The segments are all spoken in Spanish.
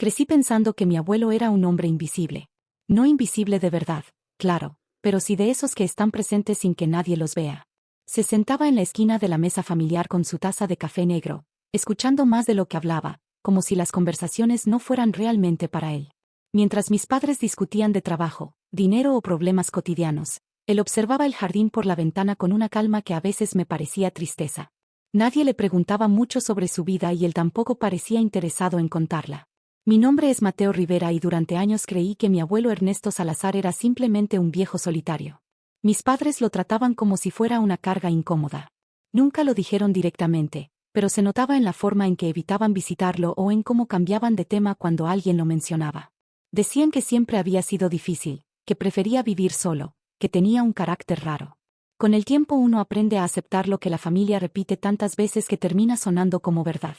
Crecí pensando que mi abuelo era un hombre invisible. No invisible de verdad, claro, pero sí de esos que están presentes sin que nadie los vea. Se sentaba en la esquina de la mesa familiar con su taza de café negro, escuchando más de lo que hablaba, como si las conversaciones no fueran realmente para él. Mientras mis padres discutían de trabajo, dinero o problemas cotidianos, él observaba el jardín por la ventana con una calma que a veces me parecía tristeza. Nadie le preguntaba mucho sobre su vida y él tampoco parecía interesado en contarla. Mi nombre es Mateo Rivera y durante años creí que mi abuelo Ernesto Salazar era simplemente un viejo solitario. Mis padres lo trataban como si fuera una carga incómoda. Nunca lo dijeron directamente, pero se notaba en la forma en que evitaban visitarlo o en cómo cambiaban de tema cuando alguien lo mencionaba. Decían que siempre había sido difícil, que prefería vivir solo, que tenía un carácter raro. Con el tiempo uno aprende a aceptar lo que la familia repite tantas veces que termina sonando como verdad.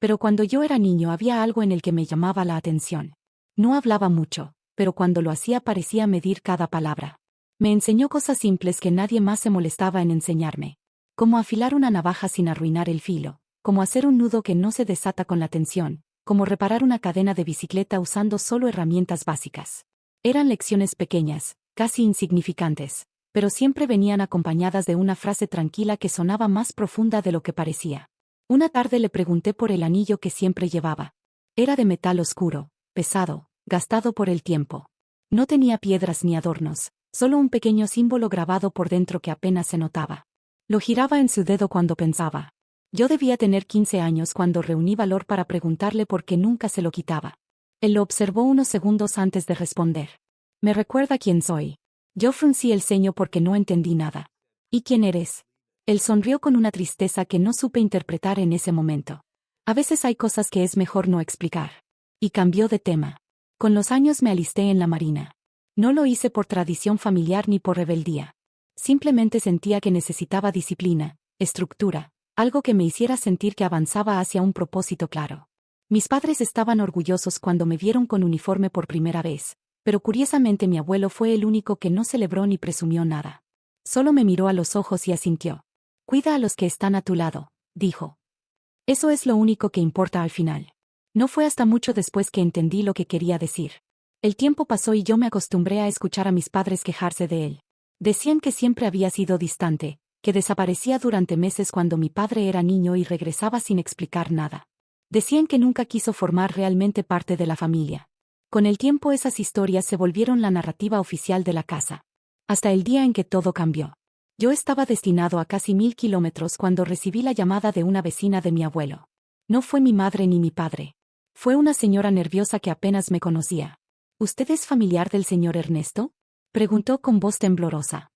Pero cuando yo era niño había algo en el que me llamaba la atención. No hablaba mucho, pero cuando lo hacía parecía medir cada palabra. Me enseñó cosas simples que nadie más se molestaba en enseñarme. Cómo afilar una navaja sin arruinar el filo, cómo hacer un nudo que no se desata con la tensión, cómo reparar una cadena de bicicleta usando solo herramientas básicas. Eran lecciones pequeñas, casi insignificantes, pero siempre venían acompañadas de una frase tranquila que sonaba más profunda de lo que parecía. Una tarde le pregunté por el anillo que siempre llevaba. Era de metal oscuro, pesado, gastado por el tiempo. No tenía piedras ni adornos, solo un pequeño símbolo grabado por dentro que apenas se notaba. Lo giraba en su dedo cuando pensaba. Yo debía tener 15 años cuando reuní valor para preguntarle por qué nunca se lo quitaba. Él lo observó unos segundos antes de responder. «¿Me recuerda quién soy?» Yo fruncí el ceño porque no entendí nada. «¿Y quién eres?» Él sonrió con una tristeza que no supe interpretar en ese momento. A veces hay cosas que es mejor no explicar. Y cambió de tema. Con los años me alisté en la Marina. No lo hice por tradición familiar ni por rebeldía. Simplemente sentía que necesitaba disciplina, estructura, algo que me hiciera sentir que avanzaba hacia un propósito claro. Mis padres estaban orgullosos cuando me vieron con uniforme por primera vez, pero curiosamente mi abuelo fue el único que no celebró ni presumió nada. Solo me miró a los ojos y asintió. «Cuida a los que están a tu lado», dijo. Eso es lo único que importa al final. No fue hasta mucho después que entendí lo que quería decir. El tiempo pasó y yo me acostumbré a escuchar a mis padres quejarse de él. Decían que siempre había sido distante, que desaparecía durante meses cuando mi padre era niño y regresaba sin explicar nada. Decían que nunca quiso formar realmente parte de la familia. Con el tiempo esas historias se volvieron la narrativa oficial de la casa. Hasta el día en que todo cambió. Yo estaba destinado a casi 1000 kilómetros cuando recibí la llamada de una vecina de mi abuelo. No fue mi madre ni mi padre. Fue una señora nerviosa que apenas me conocía. «¿Usted es familiar del señor Ernesto?», preguntó con voz temblorosa.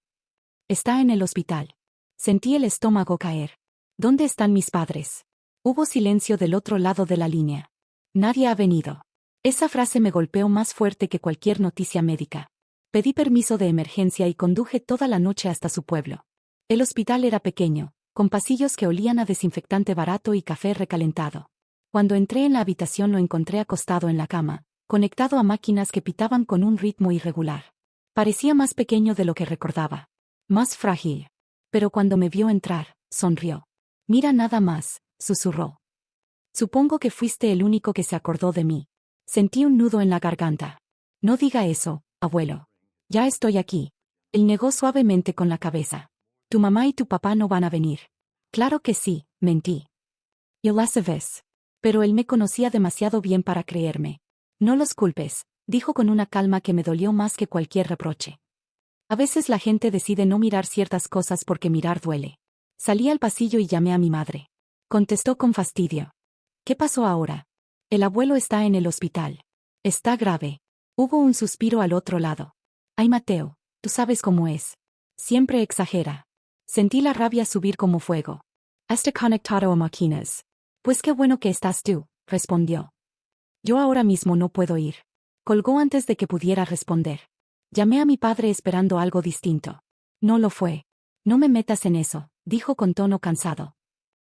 «Está en el hospital». Sentí el estómago caer. «¿Dónde están mis padres?». Hubo silencio del otro lado de la línea. «Nadie ha venido». Esa frase me golpeó más fuerte que cualquier noticia médica. Pedí permiso de emergencia y conduje toda la noche hasta su pueblo. El hospital era pequeño, con pasillos que olían a desinfectante barato y café recalentado. Cuando entré en la habitación lo encontré acostado en la cama, conectado a máquinas que pitaban con un ritmo irregular. Parecía más pequeño de lo que recordaba. Más frágil. Pero cuando me vio entrar, sonrió. «Mira nada más», susurró. «Supongo que fuiste el único que se acordó de mí». Sentí un nudo en la garganta. «No diga eso, abuelo. Ya estoy aquí». Él negó suavemente con la cabeza. «Tu mamá y tu papá no van a venir». «Claro que sí», mentí. «Y la sabes». Pero él me conocía demasiado bien para creerme. «No los culpes», dijo con una calma que me dolió más que cualquier reproche. A veces la gente decide no mirar ciertas cosas porque mirar duele. Salí al pasillo y llamé a mi madre. Contestó con fastidio. «¿Qué pasó ahora?» «El abuelo está en el hospital. Está grave». Hubo un suspiro al otro lado. «Ay, Mateo, tú sabes cómo es. Siempre exagera». Sentí la rabia subir como fuego. «¿Está conectado a máquinas?» «Pues qué bueno que estás tú», respondió. «Yo ahora mismo no puedo ir». Colgó antes de que pudiera responder. Llamé a mi padre esperando algo distinto. No lo fue. «No me metas en eso», dijo con tono cansado.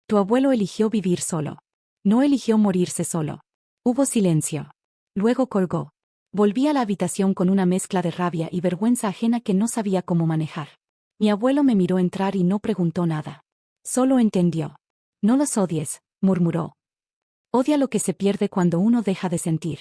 «Tu abuelo eligió vivir solo. No eligió morirse solo». Hubo silencio. Luego colgó. Volví a la habitación con una mezcla de rabia y vergüenza ajena que no sabía cómo manejar. Mi abuelo me miró entrar y no preguntó nada. Solo entendió. «No los odies», murmuró. «Odia lo que se pierde cuando uno deja de sentir».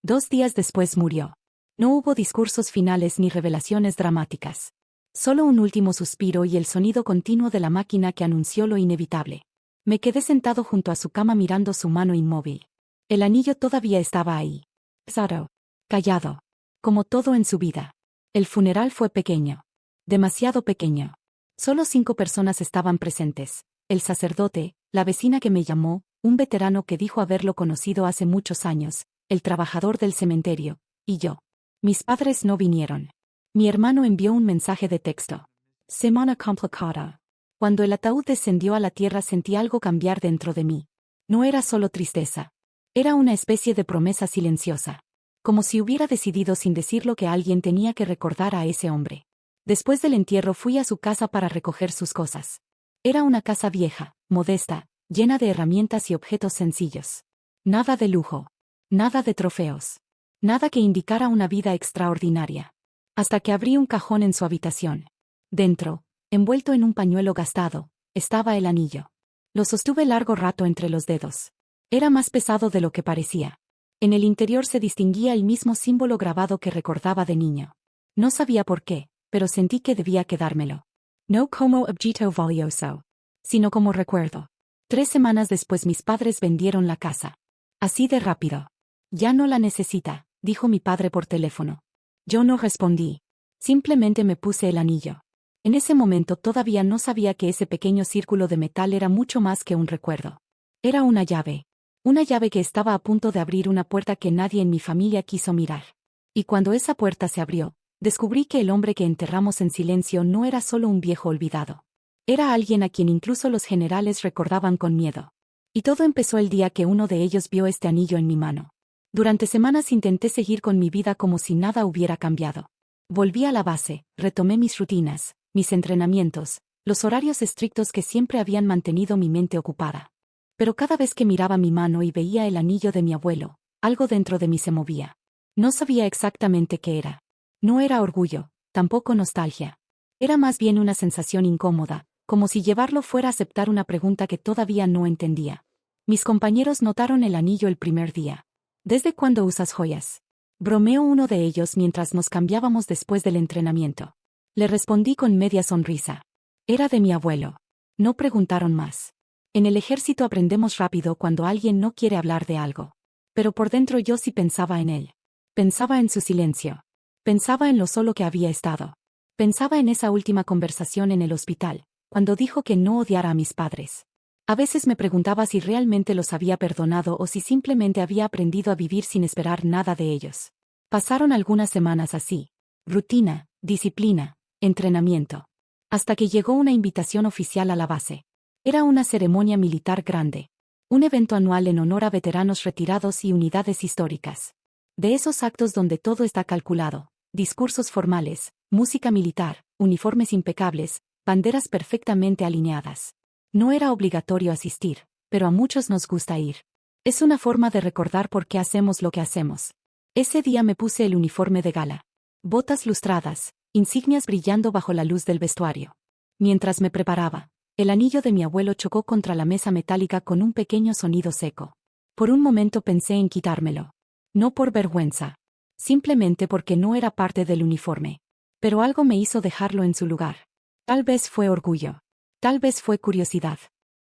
2 días después murió. No hubo discursos finales ni revelaciones dramáticas. Solo un último suspiro y el sonido continuo de la máquina que anunció lo inevitable. Me quedé sentado junto a su cama mirando su mano inmóvil. El anillo todavía estaba ahí. Pesado. Callado. Como todo en su vida. El funeral fue pequeño. Demasiado pequeño. Solo 5 personas estaban presentes. El sacerdote, la vecina que me llamó, un veterano que dijo haberlo conocido hace muchos años, el trabajador del cementerio, y yo. Mis padres no vinieron. Mi hermano envió un mensaje de texto. Semana complicada. Cuando el ataúd descendió a la tierra sentí algo cambiar dentro de mí. No era solo tristeza. Era una especie de promesa silenciosa. Como si hubiera decidido sin decirlo que alguien tenía que recordar a ese hombre. Después del entierro fui a su casa para recoger sus cosas. Era una casa vieja, modesta, llena de herramientas y objetos sencillos. Nada de lujo. Nada de trofeos. Nada que indicara una vida extraordinaria. Hasta que abrí un cajón en su habitación. Dentro, envuelto en un pañuelo gastado, estaba el anillo. Lo sostuve largo rato entre los dedos. Era más pesado de lo que parecía. En el interior se distinguía el mismo símbolo grabado que recordaba de niño. No sabía por qué, pero sentí que debía quedármelo. No como objeto valioso, sino como recuerdo. 3 semanas después mis padres vendieron la casa. Así de rápido. Ya no la necesita, dijo mi padre por teléfono. Yo no respondí. Simplemente me puse el anillo. En ese momento todavía no sabía que ese pequeño círculo de metal era mucho más que un recuerdo. Era una llave. Una llave que estaba a punto de abrir una puerta que nadie en mi familia quiso mirar. Y cuando esa puerta se abrió, descubrí que el hombre que enterramos en silencio no era solo un viejo olvidado. Era alguien a quien incluso los generales recordaban con miedo. Y todo empezó el día que uno de ellos vio este anillo en mi mano. Durante semanas intenté seguir con mi vida como si nada hubiera cambiado. Volví a la base, retomé mis rutinas, mis entrenamientos, los horarios estrictos que siempre habían mantenido mi mente ocupada. Pero cada vez que miraba mi mano y veía el anillo de mi abuelo, algo dentro de mí se movía. No sabía exactamente qué era. No era orgullo, tampoco nostalgia. Era más bien una sensación incómoda, como si llevarlo fuera a aceptar una pregunta que todavía no entendía. Mis compañeros notaron el anillo el primer día. ¿Desde cuándo usas joyas? Bromeó uno de ellos mientras nos cambiábamos después del entrenamiento. Le respondí con media sonrisa. Era de mi abuelo. No preguntaron más. En el ejército aprendemos rápido cuando alguien no quiere hablar de algo. Pero por dentro yo sí pensaba en él. Pensaba en su silencio. Pensaba en lo solo que había estado. Pensaba en esa última conversación en el hospital, cuando dijo que no odiara a mis padres. A veces me preguntaba si realmente los había perdonado o si simplemente había aprendido a vivir sin esperar nada de ellos. Pasaron algunas semanas así. Rutina, disciplina, entrenamiento. Hasta que llegó una invitación oficial a la base. Era una ceremonia militar grande. Un evento anual en honor a veteranos retirados y unidades históricas. De esos actos donde todo está calculado. Discursos formales, música militar, uniformes impecables, banderas perfectamente alineadas. No era obligatorio asistir, pero a muchos nos gusta ir. Es una forma de recordar por qué hacemos lo que hacemos. Ese día me puse el uniforme de gala. Botas lustradas, insignias brillando bajo la luz del vestuario. Mientras me preparaba, el anillo de mi abuelo chocó contra la mesa metálica con un pequeño sonido seco. Por un momento pensé en quitármelo. No por vergüenza. Simplemente porque no era parte del uniforme. Pero algo me hizo dejarlo en su lugar. Tal vez fue orgullo. Tal vez fue curiosidad.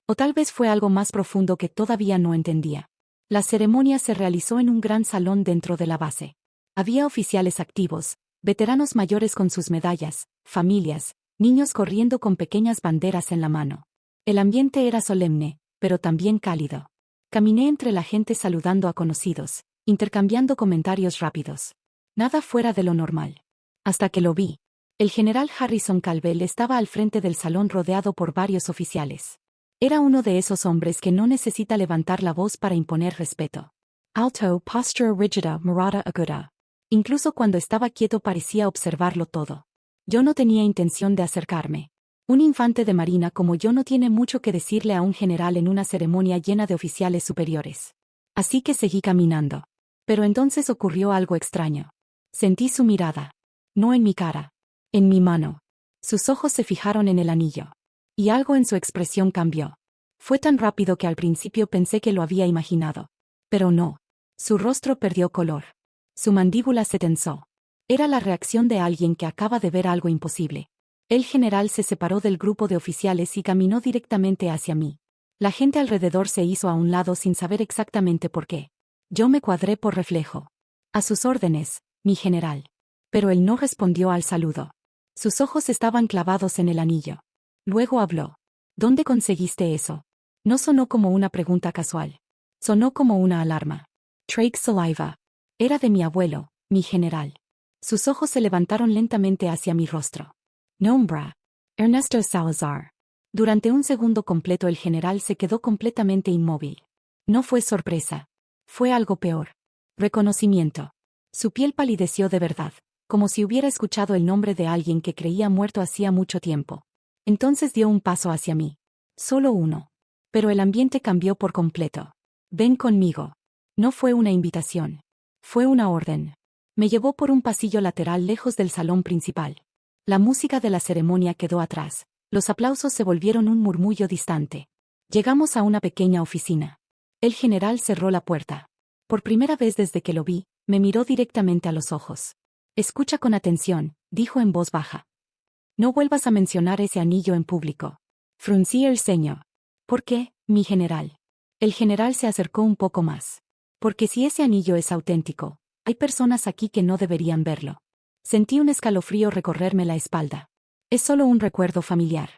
O tal vez fue algo más profundo que todavía no entendía. La ceremonia se realizó en un gran salón dentro de la base. Había oficiales activos, veteranos mayores con sus medallas, familias, niños corriendo con pequeñas banderas en la mano. El ambiente era solemne, pero también cálido. Caminé entre la gente saludando a conocidos, intercambiando comentarios rápidos. Nada fuera de lo normal. Hasta que lo vi. El general Harrison Calvel estaba al frente del salón rodeado por varios oficiales. Era uno de esos hombres que no necesita levantar la voz para imponer respeto. Alto, postura rígida, mirada aguda. Incluso cuando estaba quieto parecía observarlo todo. Yo no tenía intención de acercarme. Un infante de marina como yo no tiene mucho que decirle a un general en una ceremonia llena de oficiales superiores. Así que seguí caminando. Pero entonces ocurrió algo extraño. Sentí su mirada. No en mi cara. En mi mano. Sus ojos se fijaron en el anillo. Y algo en su expresión cambió. Fue tan rápido que al principio pensé que lo había imaginado. Pero no. Su rostro perdió color. Su mandíbula se tensó. Era la reacción de alguien que acaba de ver algo imposible. El general se separó del grupo de oficiales y caminó directamente hacia mí. La gente alrededor se hizo a un lado sin saber exactamente por qué. Yo me cuadré por reflejo. A sus órdenes, mi general. Pero él no respondió al saludo. Sus ojos estaban clavados en el anillo. Luego habló. ¿Dónde conseguiste eso? No sonó como una pregunta casual. Sonó como una alarma. Trake Saliva. Era de mi abuelo, mi general. Sus ojos se levantaron lentamente hacia mi rostro. Nombra. Ernesto Salazar. Durante un segundo completo el general se quedó completamente inmóvil. No fue sorpresa. Fue algo peor. Reconocimiento. Su piel palideció de verdad, como si hubiera escuchado el nombre de alguien que creía muerto hacía mucho tiempo. Entonces dio un paso hacia mí. Solo uno. Pero el ambiente cambió por completo. Ven conmigo. No fue una invitación. Fue una orden. Me llevó por un pasillo lateral lejos del salón principal. La música de la ceremonia quedó atrás. Los aplausos se volvieron un murmullo distante. Llegamos a una pequeña oficina. El general cerró la puerta. Por primera vez desde que lo vi, me miró directamente a los ojos. Escucha con atención, dijo en voz baja. No vuelvas a mencionar ese anillo en público. Fruncí el ceño. ¿Por qué, mi general? El general se acercó un poco más. Porque si ese anillo es auténtico, hay personas aquí que no deberían verlo. Sentí un escalofrío recorrerme la espalda. Es solo un recuerdo familiar.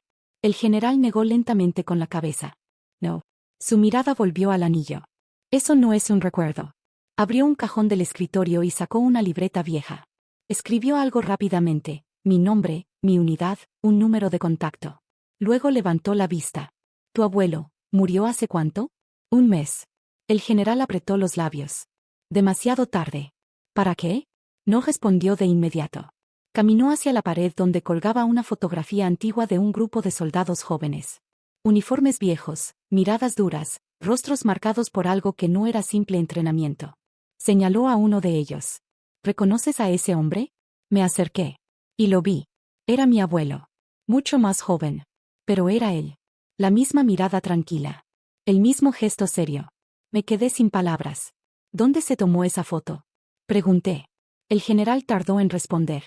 El general negó lentamente con la cabeza. No. Su mirada volvió al anillo. Eso no es un recuerdo. Abrió un cajón del escritorio y sacó una libreta vieja. Escribió algo rápidamente, mi nombre, mi unidad, un número de contacto. Luego levantó la vista. ¿Tu abuelo murió hace cuánto? Un mes. El general apretó los labios. Demasiado tarde. ¿Para qué? No respondió de inmediato. Caminó hacia la pared donde colgaba una fotografía antigua de un grupo de soldados jóvenes. Uniformes viejos, miradas duras, rostros marcados por algo que no era simple entrenamiento. Señaló a uno de ellos. ¿Reconoces a ese hombre? Me acerqué. Y lo vi. Era mi abuelo. Mucho más joven. Pero era él. La misma mirada tranquila. El mismo gesto serio. Me quedé sin palabras. ¿Dónde se tomó esa foto? Pregunté. El general tardó en responder.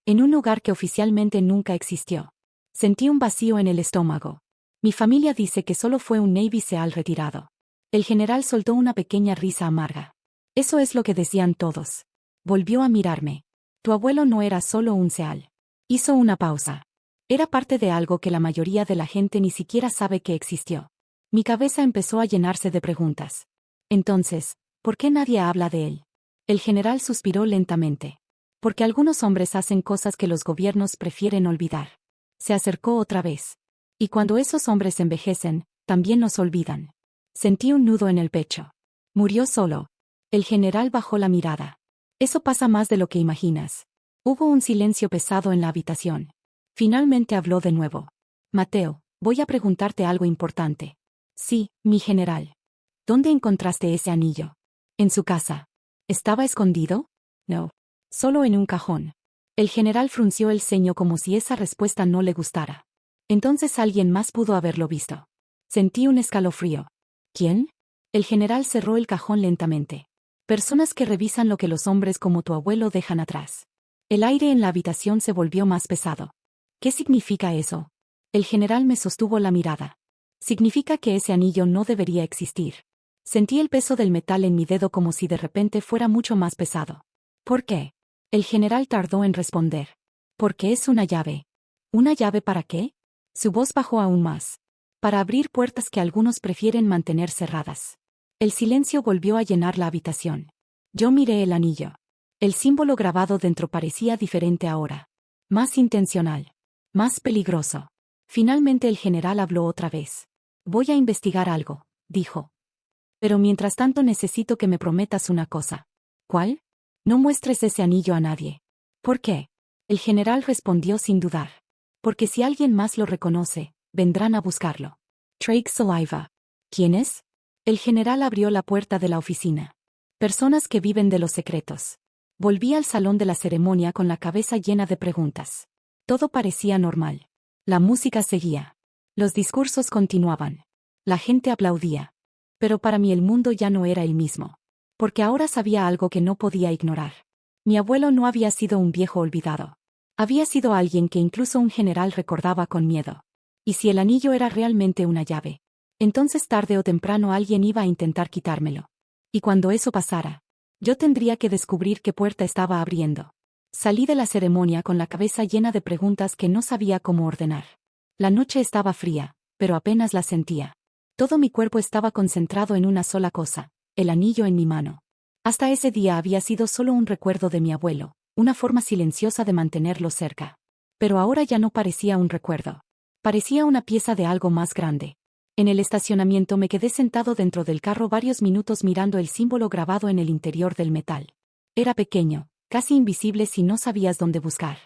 En un lugar que oficialmente nunca existió. Sentí un vacío en el estómago. Mi familia dice que solo fue un Navy SEAL retirado. El general soltó una pequeña risa amarga. Eso es lo que decían todos. Volvió a mirarme. Tu abuelo no era solo un SEAL. Hizo una pausa. Era parte de algo que la mayoría de la gente ni siquiera sabe que existió. Mi cabeza empezó a llenarse de preguntas. Entonces, ¿por qué nadie habla de él? El general suspiró lentamente. Porque algunos hombres hacen cosas que los gobiernos prefieren olvidar. Se acercó otra vez. Y cuando esos hombres envejecen, también nos olvidan. Sentí un nudo en el pecho. Murió solo. El general bajó la mirada. Eso pasa más de lo que imaginas. Hubo un silencio pesado en la habitación. Finalmente habló de nuevo. Mateo, voy a preguntarte algo importante. Sí, mi general. ¿Dónde encontraste ese anillo? En su casa. ¿Estaba escondido? No. Solo en un cajón. El general frunció el ceño como si esa respuesta no le gustara. Entonces alguien más pudo haberlo visto. Sentí un escalofrío. ¿Quién? El general cerró el cajón lentamente. Personas que revisan lo que los hombres como tu abuelo dejan atrás. El aire en la habitación se volvió más pesado. ¿Qué significa eso? El general me sostuvo la mirada. Significa que ese anillo no debería existir. Sentí el peso del metal en mi dedo como si de repente fuera mucho más pesado. ¿Por qué? El general tardó en responder. Porque es una llave. ¿Una llave para qué? Su voz bajó aún más. Para abrir puertas que algunos prefieren mantener cerradas. El silencio volvió a llenar la habitación. Yo miré el anillo. El símbolo grabado dentro parecía diferente ahora. Más intencional. Más peligroso. Finalmente el general habló otra vez. Voy a investigar algo, dijo. Pero mientras tanto necesito que me prometas una cosa. ¿Cuál? No muestres ese anillo a nadie. ¿Por qué? El general respondió sin dudar. Porque si alguien más lo reconoce, vendrán a buscarlo. Trake Saliva. ¿Quién es? El general abrió la puerta de la oficina. Personas que viven de los secretos. Volví al salón de la ceremonia con la cabeza llena de preguntas. Todo parecía normal. La música seguía. Los discursos continuaban. La gente aplaudía. Pero para mí el mundo ya no era el mismo. Porque ahora sabía algo que no podía ignorar. Mi abuelo no había sido un viejo olvidado. Había sido alguien que incluso un general recordaba con miedo. Y si el anillo era realmente una llave, entonces tarde o temprano alguien iba a intentar quitármelo. Y cuando eso pasara, yo tendría que descubrir qué puerta estaba abriendo. Salí de la ceremonia con la cabeza llena de preguntas que no sabía cómo ordenar. La noche estaba fría, pero apenas la sentía. Todo mi cuerpo estaba concentrado en una sola cosa, el anillo en mi mano. Hasta ese día había sido solo un recuerdo de mi abuelo, una forma silenciosa de mantenerlo cerca. Pero ahora ya no parecía un recuerdo. Parecía una pieza de algo más grande. En el estacionamiento me quedé sentado dentro del carro varios minutos mirando el símbolo grabado en el interior del metal. Era pequeño, casi invisible si no sabías dónde buscar.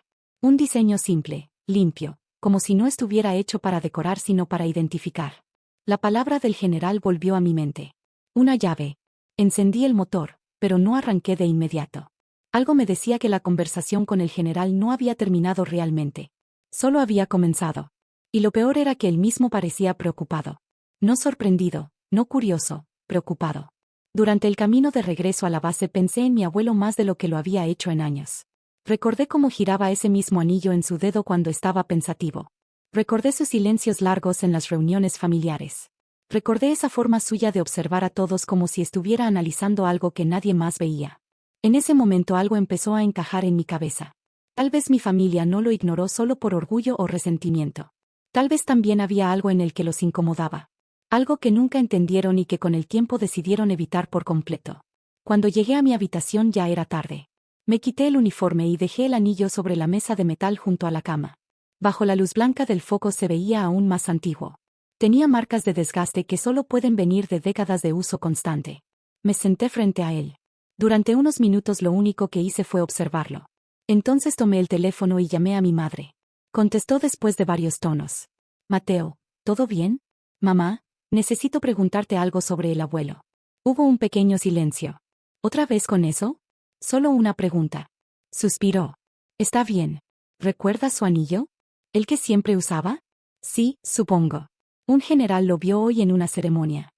Un diseño simple, limpio, como si no estuviera hecho para decorar sino para identificar. La palabra del general volvió a mi mente. Una llave. Encendí el motor, pero no arranqué de inmediato. Algo me decía que la conversación con el general no había terminado realmente. Solo había comenzado. Y lo peor era que él mismo parecía preocupado. No sorprendido, no curioso, preocupado. Durante el camino de regreso a la base pensé en mi abuelo más de lo que lo había hecho en años. Recordé cómo giraba ese mismo anillo en su dedo cuando estaba pensativo. Recordé sus silencios largos en las reuniones familiares. Recordé esa forma suya de observar a todos como si estuviera analizando algo que nadie más veía. En ese momento algo empezó a encajar en mi cabeza. Tal vez mi familia no lo ignoró solo por orgullo o resentimiento. Tal vez también había algo en el que los incomodaba. Algo que nunca entendieron y que con el tiempo decidieron evitar por completo. Cuando llegué a mi habitación ya era tarde. Me quité el uniforme y dejé el anillo sobre la mesa de metal junto a la cama. Bajo la luz blanca del foco se veía aún más antiguo. Tenía marcas de desgaste que solo pueden venir de décadas de uso constante. Me senté frente a él. Durante unos minutos lo único que hice fue observarlo. Entonces tomé el teléfono y llamé a mi madre. Contestó después de varios tonos. Mateo, ¿todo bien? Mamá, necesito preguntarte algo sobre el abuelo. Hubo un pequeño silencio. ¿Otra vez con eso? Solo una pregunta. Suspiró. Está bien. ¿Recuerdas su anillo? ¿El que siempre usaba? Sí, supongo. Un general lo vio hoy en una ceremonia.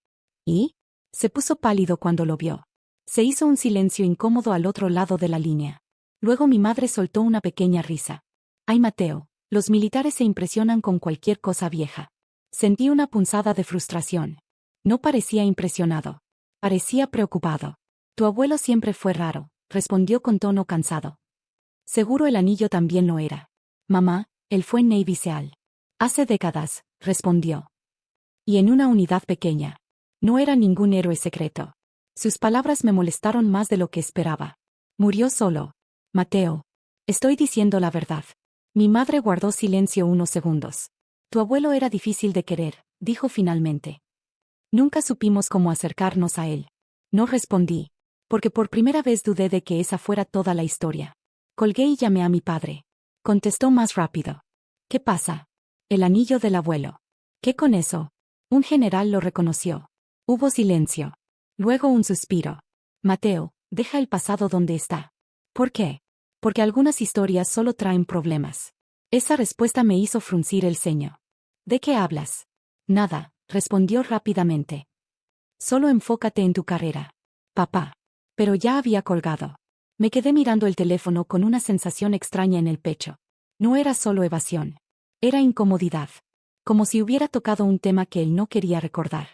¿Y? Se puso pálido cuando lo vio. Se hizo un silencio incómodo al otro lado de la línea. Luego mi madre soltó una pequeña risa. Ay, Mateo. Los militares se impresionan con cualquier cosa vieja. Sentí una punzada de frustración. No parecía impresionado. Parecía preocupado. Tu abuelo siempre fue raro, respondió con tono cansado. Seguro el anillo también lo era. Mamá, él fue Navy SEAL. Hace décadas, respondió. Y en una unidad pequeña. No era ningún héroe secreto. Sus palabras me molestaron más de lo que esperaba. Murió solo. Mateo. Estoy diciendo la verdad. Mi madre guardó silencio unos segundos. Tu abuelo era difícil de querer, dijo finalmente. Nunca supimos cómo acercarnos a él. No respondí, porque por primera vez dudé de que esa fuera toda la historia. Colgué y llamé a mi padre. Contestó más rápido. ¿Qué pasa? El anillo del abuelo. ¿Qué con eso? Un general lo reconoció. Hubo silencio. Luego un suspiro. Mateo, deja el pasado donde está. ¿Por qué? Porque algunas historias solo traen problemas. Esa respuesta me hizo fruncir el ceño. ¿De qué hablas? Nada, respondió rápidamente. Solo enfócate en tu carrera. Papá. Pero ya había colgado. Me quedé mirando el teléfono con una sensación extraña en el pecho. No era solo evasión. Era incomodidad. Como si hubiera tocado un tema que él no quería recordar.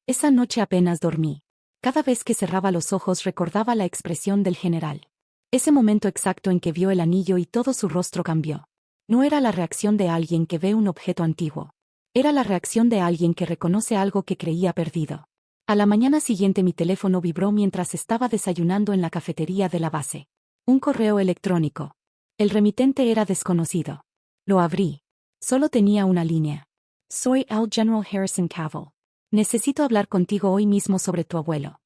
Esa noche apenas dormí. Cada vez que cerraba los ojos recordaba la expresión del general. Ese momento exacto en que vio el anillo y todo su rostro cambió. No era la reacción de alguien que ve un objeto antiguo. Era la reacción de alguien que reconoce algo que creía perdido. A la mañana siguiente mi teléfono vibró mientras estaba desayunando en la cafetería de la base. Un correo electrónico. El remitente era desconocido. Lo abrí. Solo tenía una línea. Soy Al General Harrison Cavill. Necesito hablar contigo hoy mismo sobre tu abuelo.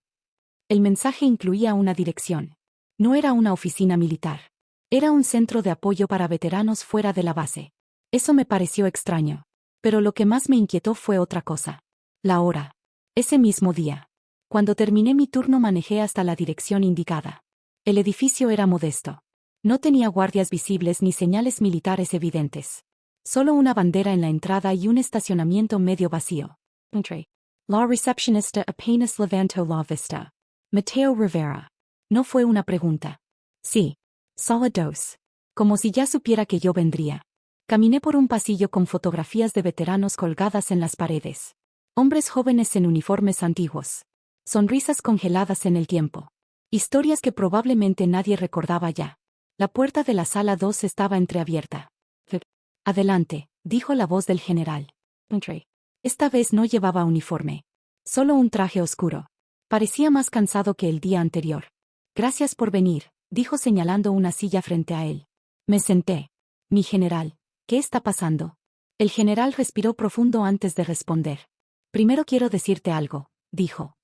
El mensaje incluía una dirección. No era una oficina militar. Era un centro de apoyo para veteranos fuera de la base. Eso me pareció extraño. Pero lo que más me inquietó fue otra cosa. La hora. Ese mismo día. Cuando terminé mi turno manejé hasta la dirección indicada. El edificio era modesto. No tenía guardias visibles ni señales militares evidentes. Solo una bandera en la entrada y un estacionamiento medio vacío. Entré. La recepcionista apenas levantó la vista. Mateo Rivera. No fue una pregunta. Sí. Sala 2. Como si ya supiera que yo vendría. Caminé por un pasillo con fotografías de veteranos colgadas en las paredes. Hombres jóvenes en uniformes antiguos. Sonrisas congeladas en el tiempo. Historias que probablemente nadie recordaba ya. La puerta de la sala 2 estaba entreabierta. Adelante, dijo la voz del general. Entré. Esta vez no llevaba uniforme. Solo un traje oscuro. Parecía más cansado que el día anterior. Gracias por venir, dijo señalando una silla frente a él. Me senté. Mi general, ¿qué está pasando? El general respiró profundo antes de responder. Primero quiero decirte algo, dijo.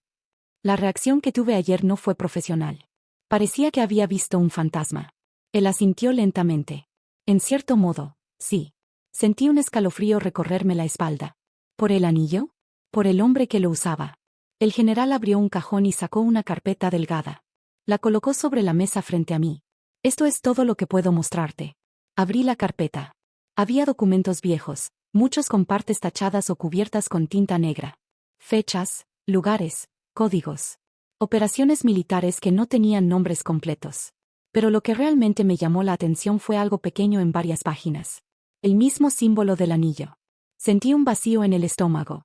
La reacción que tuve ayer no fue profesional. Parecía que había visto un fantasma. Él asintió lentamente. En cierto modo, sí. Sentí un escalofrío recorrerme la espalda. ¿Por el anillo? Por el hombre que lo usaba. El general abrió un cajón y sacó una carpeta delgada. La colocó sobre la mesa frente a mí. Esto es todo lo que puedo mostrarte. Abrí la carpeta. Había documentos viejos, muchos con partes tachadas o cubiertas con tinta negra. Fechas, lugares, códigos. Operaciones militares que no tenían nombres completos. Pero lo que realmente me llamó la atención fue algo pequeño en varias páginas. El mismo símbolo del anillo. Sentí un vacío en el estómago.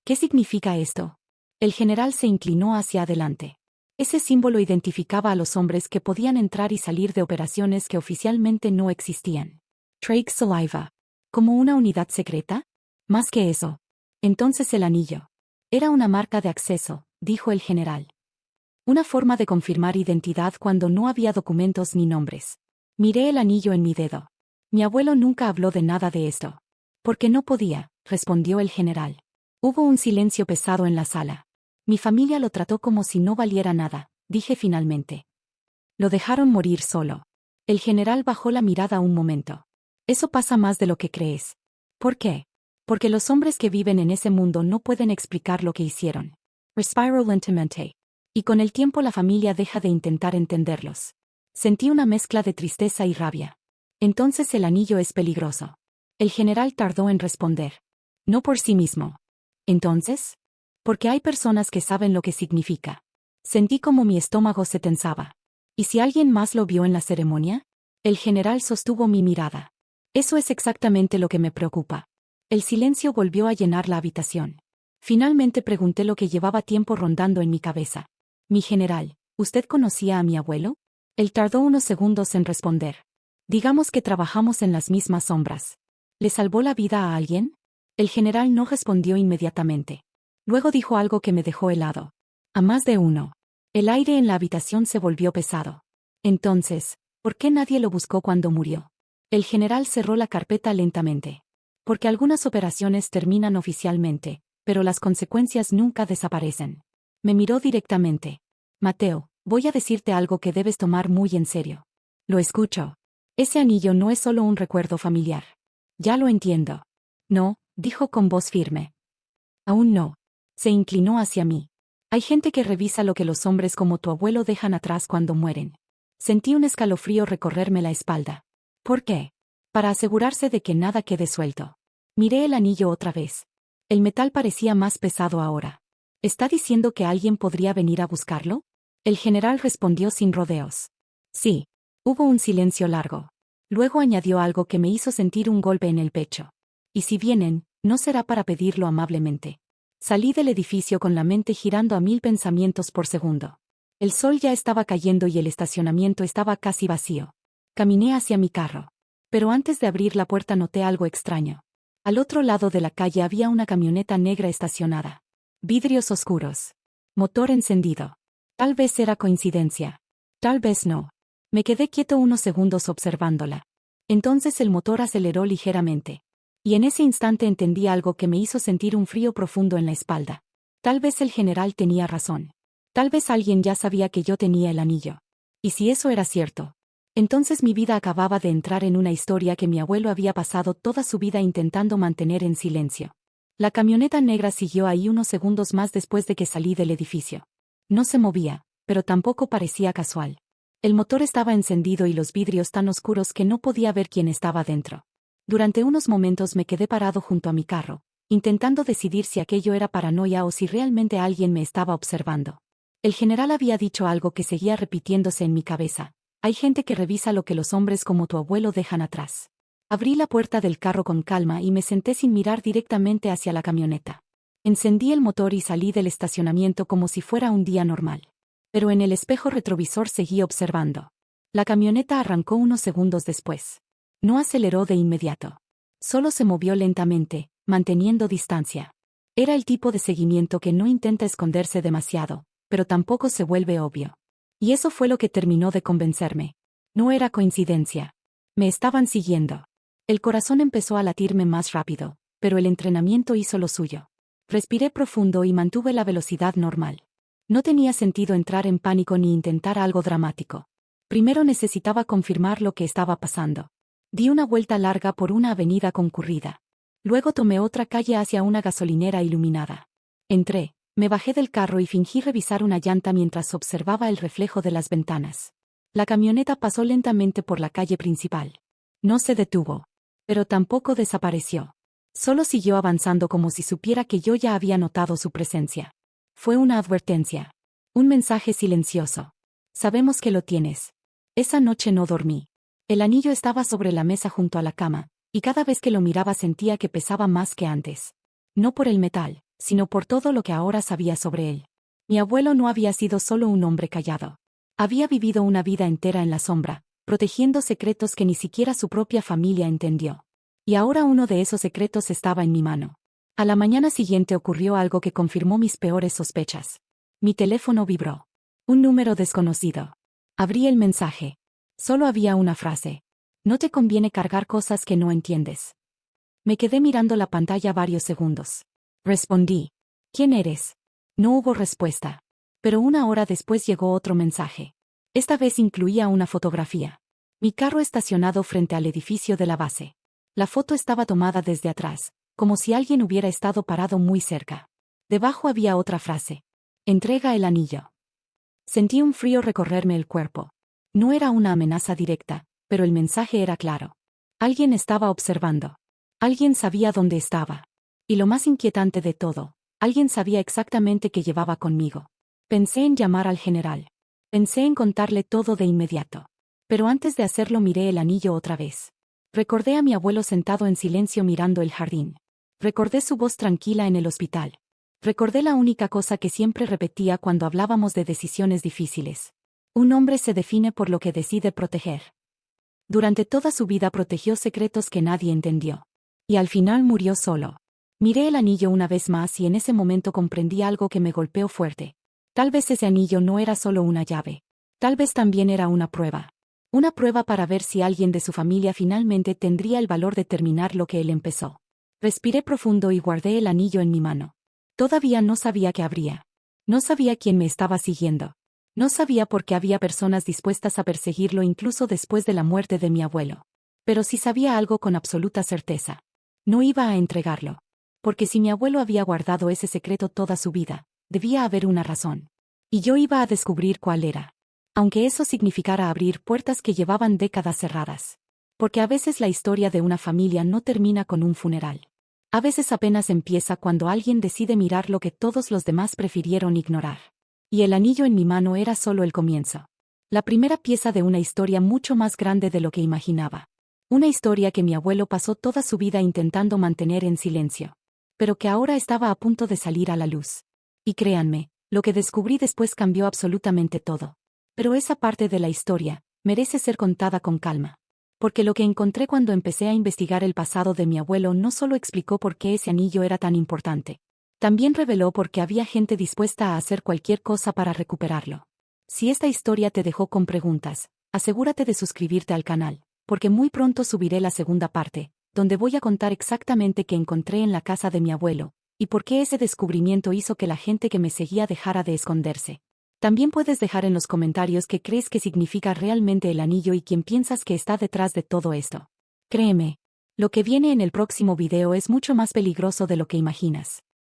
¿Qué significa esto? El general se inclinó hacia adelante. Ese símbolo identificaba a los hombres que podían entrar y salir de operaciones que oficialmente no existían. Trace Saliva. ¿Como una unidad secreta? Más que eso. Entonces el anillo. Era una marca de acceso, dijo el general. Una forma de confirmar identidad cuando no había documentos ni nombres. Miré el anillo en mi dedo. Mi abuelo nunca habló de nada de esto. Porque no podía, respondió el general. Hubo un silencio pesado en la sala. Mi familia lo trató como si no valiera nada, dije finalmente. Lo dejaron morir solo. El general bajó la mirada un momento. Eso pasa más de lo que crees. ¿Por qué? Porque los hombres que viven en ese mundo no pueden explicar lo que hicieron. Respiro lentamente. Y con el tiempo la familia deja de intentar entenderlos. Sentí una mezcla de tristeza y rabia. Entonces el anillo es peligroso. El general tardó en responder. No por sí mismo. Entonces, porque hay personas que saben lo que significa. Sentí como mi estómago se tensaba. ¿Y si alguien más lo vio en la ceremonia? El general sostuvo mi mirada. Eso es exactamente lo que me preocupa. El silencio volvió a llenar la habitación. Finalmente pregunté lo que llevaba tiempo rondando en mi cabeza. Mi general, ¿usted conocía a mi abuelo? Él tardó unos segundos en responder. Digamos que trabajamos en las mismas sombras. ¿Le salvó la vida a alguien? El general no respondió inmediatamente. Luego dijo algo que me dejó helado. A más de uno. El aire en la habitación se volvió pesado. Entonces, ¿por qué nadie lo buscó cuando murió? El general cerró la carpeta lentamente. Porque algunas operaciones terminan oficialmente, pero las consecuencias nunca desaparecen. Me miró directamente. Mateo, voy a decirte algo que debes tomar muy en serio. Lo escucho. Ese anillo no es solo un recuerdo familiar. Ya lo entiendo. No, dijo con voz firme. Aún no. Se inclinó hacia mí. Hay gente que revisa lo que los hombres como tu abuelo dejan atrás cuando mueren. Sentí un escalofrío recorrerme la espalda. ¿Por qué? Para asegurarse de que nada quede suelto. Miré el anillo otra vez. El metal parecía más pesado ahora. ¿Está diciendo que alguien podría venir a buscarlo? El general respondió sin rodeos. Sí. Hubo un silencio largo. Luego añadió algo que me hizo sentir un golpe en el pecho. Y si vienen, no será para pedirlo amablemente. Salí del edificio con la mente girando a 1000 pensamientos por segundo. El sol ya estaba cayendo y el estacionamiento estaba casi vacío. Caminé hacia mi carro. Pero antes de abrir la puerta noté algo extraño. Al otro lado de la calle había una camioneta negra estacionada. Vidrios oscuros. Motor encendido. Tal vez era coincidencia. Tal vez no. Me quedé quieto unos segundos observándola. Entonces el motor aceleró ligeramente. Y en ese instante entendí algo que me hizo sentir un frío profundo en la espalda. Tal vez el general tenía razón. Tal vez alguien ya sabía que yo tenía el anillo. Y si eso era cierto, entonces mi vida acababa de entrar en una historia que mi abuelo había pasado toda su vida intentando mantener en silencio. La camioneta negra siguió ahí unos segundos más después de que salí del edificio. No se movía, pero tampoco parecía casual. El motor estaba encendido y los vidrios tan oscuros que no podía ver quién estaba dentro. Durante unos momentos me quedé parado junto a mi carro, intentando decidir si aquello era paranoia o si realmente alguien me estaba observando. El general había dicho algo que seguía repitiéndose en mi cabeza. Hay gente que revisa lo que los hombres como tu abuelo dejan atrás. Abrí la puerta del carro con calma y me senté sin mirar directamente hacia la camioneta. Encendí el motor y salí del estacionamiento como si fuera un día normal. Pero en el espejo retrovisor seguí observando. La camioneta arrancó unos segundos después. No aceleró de inmediato. Solo se movió lentamente, manteniendo distancia. Era el tipo de seguimiento que no intenta esconderse demasiado, pero tampoco se vuelve obvio. Y eso fue lo que terminó de convencerme. No era coincidencia. Me estaban siguiendo. El corazón empezó a latirme más rápido, pero el entrenamiento hizo lo suyo. Respiré profundo y mantuve la velocidad normal. No tenía sentido entrar en pánico ni intentar algo dramático. Primero necesitaba confirmar lo que estaba pasando. Di una vuelta larga por una avenida concurrida. Luego tomé otra calle hacia una gasolinera iluminada. Entré, me bajé del carro y fingí revisar una llanta mientras observaba el reflejo de las ventanas. La camioneta pasó lentamente por la calle principal. No se detuvo. Pero tampoco desapareció. Solo siguió avanzando como si supiera que yo ya había notado su presencia. Fue una advertencia. Un mensaje silencioso. Sabemos que lo tienes. Esa noche no dormí. El anillo estaba sobre la mesa junto a la cama, y cada vez que lo miraba sentía que pesaba más que antes. No por el metal, sino por todo lo que ahora sabía sobre él. Mi abuelo no había sido solo un hombre callado. Había vivido una vida entera en la sombra, protegiendo secretos que ni siquiera su propia familia entendió. Y ahora uno de esos secretos estaba en mi mano. A la mañana siguiente ocurrió algo que confirmó mis peores sospechas. Mi teléfono vibró. Un número desconocido. Abrí el mensaje. Solo había una frase. No te conviene cargar cosas que no entiendes. Me quedé mirando la pantalla varios segundos. Respondí. ¿Quién eres? No hubo respuesta. Pero una hora después llegó otro mensaje. Esta vez incluía una fotografía. Mi carro estacionado frente al edificio de la base. La foto estaba tomada desde atrás, como si alguien hubiera estado parado muy cerca. Debajo había otra frase. Entrega el anillo. Sentí un frío recorrerme el cuerpo. No era una amenaza directa, pero el mensaje era claro. Alguien estaba observando. Alguien sabía dónde estaba. Y lo más inquietante de todo, alguien sabía exactamente qué llevaba conmigo. Pensé en llamar al general. Pensé en contarle todo de inmediato. Pero antes de hacerlo miré el anillo otra vez. Recordé a mi abuelo sentado en silencio mirando el jardín. Recordé su voz tranquila en el hospital. Recordé la única cosa que siempre repetía cuando hablábamos de decisiones difíciles. Un hombre se define por lo que decide proteger. Durante toda su vida protegió secretos que nadie entendió. Y al final murió solo. Miré el anillo una vez más y en ese momento comprendí algo que me golpeó fuerte. Tal vez ese anillo no era solo una llave. Tal vez también era una prueba. Una prueba para ver si alguien de su familia finalmente tendría el valor de terminar lo que él empezó. Respiré profundo y guardé el anillo en mi mano. Todavía no sabía qué habría. No sabía quién me estaba siguiendo. No sabía por qué había personas dispuestas a perseguirlo incluso después de la muerte de mi abuelo. Pero sí sabía algo con absoluta certeza. No iba a entregarlo. Porque si mi abuelo había guardado ese secreto toda su vida, debía haber una razón. Y yo iba a descubrir cuál era. Aunque eso significara abrir puertas que llevaban décadas cerradas. Porque a veces la historia de una familia no termina con un funeral. A veces apenas empieza cuando alguien decide mirar lo que todos los demás prefirieron ignorar. Y el anillo en mi mano era solo el comienzo. La primera pieza de una historia mucho más grande de lo que imaginaba. Una historia que mi abuelo pasó toda su vida intentando mantener en silencio. Pero que ahora estaba a punto de salir a la luz. Y créanme, lo que descubrí después cambió absolutamente todo. Pero esa parte de la historia merece ser contada con calma. Porque lo que encontré cuando empecé a investigar el pasado de mi abuelo no solo explicó por qué ese anillo era tan importante. También reveló por qué había gente dispuesta a hacer cualquier cosa para recuperarlo. Si esta historia te dejó con preguntas, asegúrate de suscribirte al canal, porque muy pronto subiré la segunda parte, donde voy a contar exactamente qué encontré en la casa de mi abuelo, y por qué ese descubrimiento hizo que la gente que me seguía dejara de esconderse. También puedes dejar en los comentarios qué crees que significa realmente el anillo y quién piensas que está detrás de todo esto. Créeme, lo que viene en el próximo video es mucho más peligroso de lo que imaginas.